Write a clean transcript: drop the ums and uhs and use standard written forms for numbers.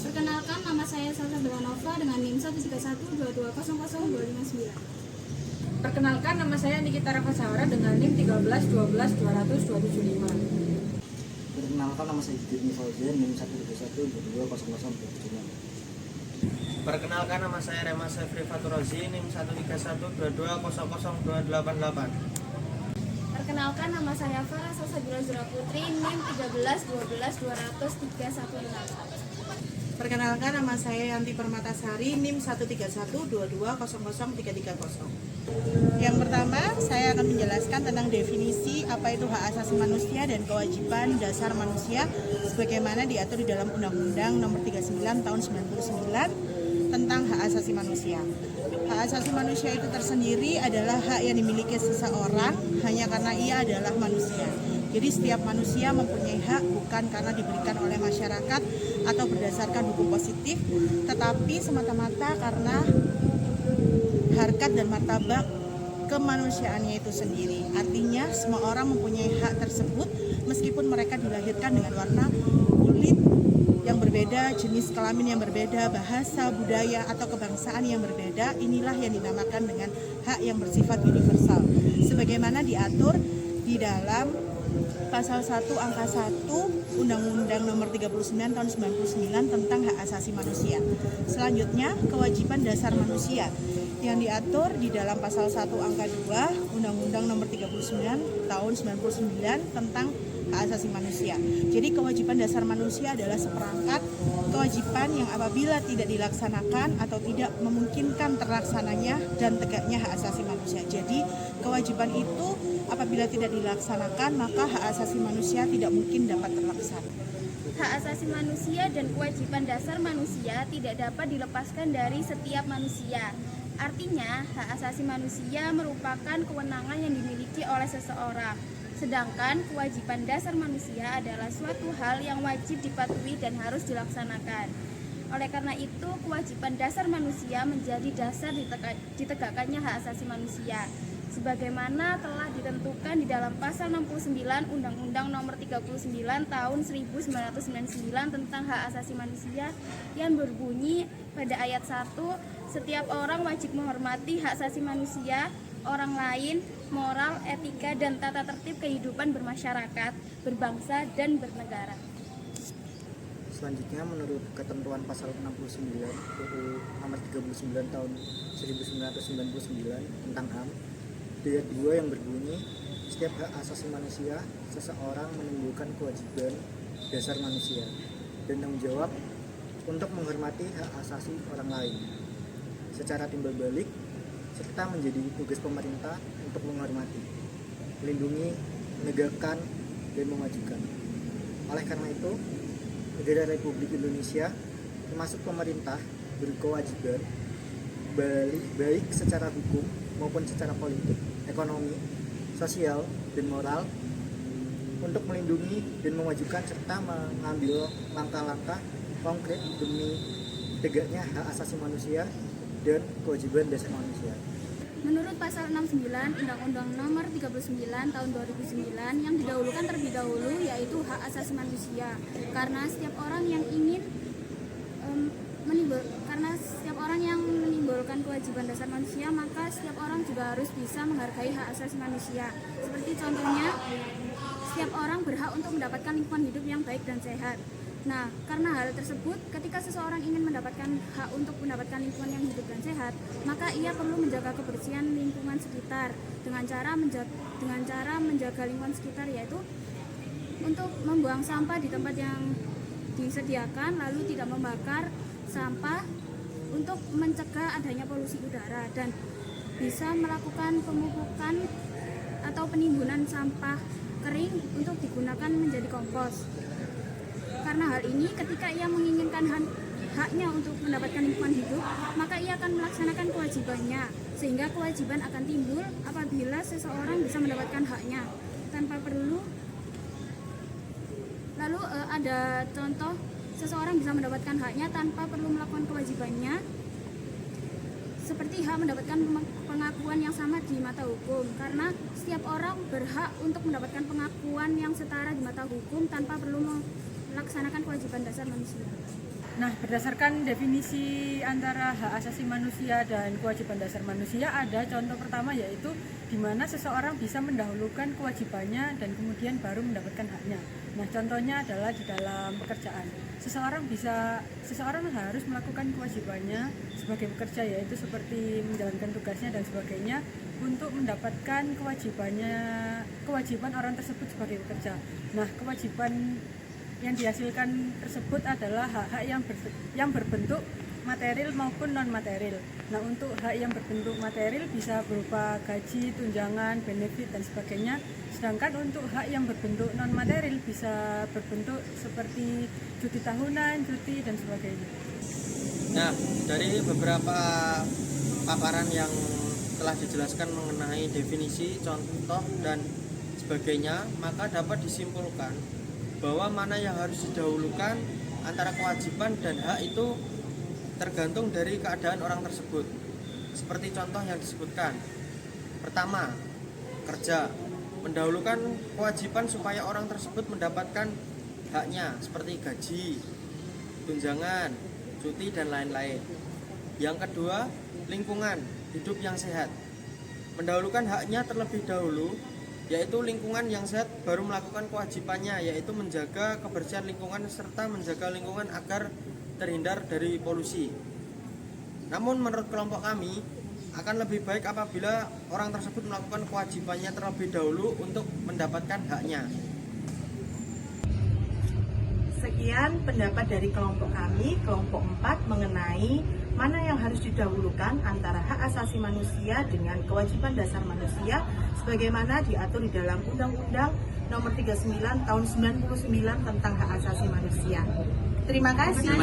Perkenalkan, nama saya Salsa Belanova dengan NIM 13122000259. Perkenalkan, nama saya Nikita Rafasahara dengan NIM 13122000275. Perkenalkan, nama saya Jidni Fauzan, NIM 13122000276. Perkenalkan, nama saya Rema Sefri Faturazi, NIM 13122000288. Perkenalkan, nama saya Farah Salsabila Zura Putri, NIM 13121200316. Perkenalkan, nama saya Yanti Permatasari, NIM 13122000330. Yang pertama, saya akan menjelaskan tentang definisi apa itu hak asasi manusia dan kewajiban dasar manusia sebagaimana diatur di dalam Undang-Undang Nomor 39 Tahun 99 tentang hak asasi manusia. Hak asasi manusia itu tersendiri adalah hak yang dimiliki seseorang hanya karena ia adalah manusia. Jadi setiap manusia mempunyai hak bukan karena diberikan oleh masyarakat atau berdasarkan hukum positif, tetapi semata-mata karena harkat dan martabat kemanusiaannya itu sendiri. Artinya semua orang mempunyai hak tersebut meskipun mereka dilahirkan dengan warna kulit yang berbeda, jenis kelamin yang berbeda, bahasa, budaya, atau kebangsaan yang berbeda. Inilah yang dinamakan dengan hak yang bersifat universal sebagaimana diatur di dalam Pasal 1 Angka 1 Undang-Undang Nomor 39 Tahun 99 tentang hak asasi manusia. Selanjutnya, kewajiban dasar manusia yang diatur di dalam Pasal 1 Angka 2 Undang-Undang Nomor 39 Tahun 99 tentang hak asasi manusia. Jadi kewajiban dasar manusia adalah seperangkat kewajiban yang apabila tidak dilaksanakan atau tidak memungkinkan terlaksananya dan tegaknya hak asasi manusia. Jadi kewajiban itu apabila tidak dilaksanakan maka hak asasi manusia tidak mungkin dapat terlaksana. Hak asasi manusia dan kewajiban dasar manusia tidak dapat dilepaskan dari setiap manusia. Artinya, hak asasi manusia merupakan kewenangan yang dimiliki oleh seseorang. Sedangkan kewajiban dasar manusia adalah suatu hal yang wajib dipatuhi dan harus dilaksanakan. Oleh karena itu, kewajiban dasar manusia menjadi dasar ditegakkannya hak asasi manusia. Sebagaimana telah ditentukan di dalam Pasal 69 Undang-Undang Nomor 39 Tahun 1999 tentang hak asasi manusia yang berbunyi pada ayat 1, setiap orang wajib menghormati hak asasi manusia, orang lain, moral, etika, dan tata tertib kehidupan bermasyarakat, berbangsa, dan bernegara. Selanjutnya, menurut ketentuan Pasal 69 UU Nomor 39 Tahun 1999 tentang HAM, ayat 2 yang berbunyi, setiap hak asasi manusia, seseorang menimbulkan kewajiban dasar manusia dan tanggung jawab untuk menghormati hak asasi orang lain. Secara timbal balik, serta menjadi tugas pemerintah untuk menghormati, melindungi, menegakkan, dan memajukan. Oleh karena itu, negara Republik Indonesia termasuk pemerintah berkewajiban baik secara hukum maupun secara politik, ekonomi, sosial, dan moral untuk melindungi dan memajukan serta mengambil langkah-langkah konkret demi tegaknya hak asasi manusia dan kewajiban dasar manusia. Menurut Pasal 69 Undang-Undang Nomor 39 Tahun 2009 yang didahulukan terlebih dahulu yaitu hak asasi manusia, karena setiap orang yang menimbulkan kewajiban dasar manusia, maka setiap orang juga harus bisa menghargai hak asasi manusia. Seperti contohnya, setiap orang berhak untuk mendapatkan lingkungan hidup yang baik dan sehat. Nah, karena hal tersebut, ketika seseorang ingin mendapatkan hak untuk mendapatkan lingkungan yang hidup dan sehat, maka ia perlu menjaga kebersihan lingkungan sekitar dengan cara menjaga lingkungan sekitar, yaitu untuk membuang sampah di tempat yang disediakan, lalu tidak membakar sampah untuk mencegah adanya polusi udara, dan bisa melakukan pemupukan atau penimbunan sampah kering untuk digunakan menjadi kompos. Karena hal ini, ketika ia menginginkan haknya untuk mendapatkan lingkungan hidup, maka ia akan melaksanakan kewajibannya, sehingga kewajiban akan timbul apabila seseorang bisa mendapatkan haknya tanpa perlu. Lalu ada contoh seseorang bisa mendapatkan haknya tanpa perlu melakukan kewajibannya, seperti hak mendapatkan pengakuan yang sama di mata hukum, karena setiap orang berhak untuk mendapatkan pengakuan yang setara di mata hukum tanpa perlu melaksanakan kewajiban dasar manusia. Nah, berdasarkan definisi antara hak asasi manusia dan kewajiban dasar manusia, ada contoh pertama yaitu di mana seseorang bisa mendahulukan kewajibannya dan kemudian baru mendapatkan haknya. Nah, contohnya adalah di dalam pekerjaan. Seseorang harus melakukan kewajibannya sebagai pekerja, yaitu seperti menjalankan tugasnya dan sebagainya untuk mendapatkan kewajiban orang tersebut sebagai pekerja. Nah, kewajiban yang dihasilkan tersebut adalah hak-hak yang berbentuk material maupun non material. Nah, untuk hak yang berbentuk material bisa berupa gaji, tunjangan, benefit dan sebagainya. Sedangkan untuk hak yang berbentuk non material bisa berbentuk seperti cuti tahunan, cuti dan sebagainya. Nah, dari beberapa paparan yang telah dijelaskan mengenai definisi, contoh dan sebagainya, maka dapat disimpulkan bahwa mana yang harus didahulukan antara kewajiban dan hak itu tergantung dari keadaan orang tersebut. Seperti contoh yang disebutkan. Pertama, kerja. Mendahulukan kewajiban supaya orang tersebut mendapatkan haknya seperti gaji, tunjangan, cuti dan lain-lain. Yang kedua, lingkungan hidup yang sehat. Mendahulukan haknya terlebih dahulu, yaitu lingkungan yang sehat baru melakukan kewajibannya, yaitu menjaga kebersihan lingkungan serta menjaga lingkungan agar terhindar dari polusi. Namun menurut kelompok kami akan lebih baik apabila orang tersebut melakukan kewajibannya terlebih dahulu untuk mendapatkan haknya. Sekian pendapat dari kelompok kami, kelompok 4, mengenai mana yang harus didahulukan antara hak asasi manusia dengan kewajiban dasar manusia sebagaimana diatur di dalam Undang-Undang Nomor 39 Tahun 99 tentang Hak Asasi Manusia. Terima kasih.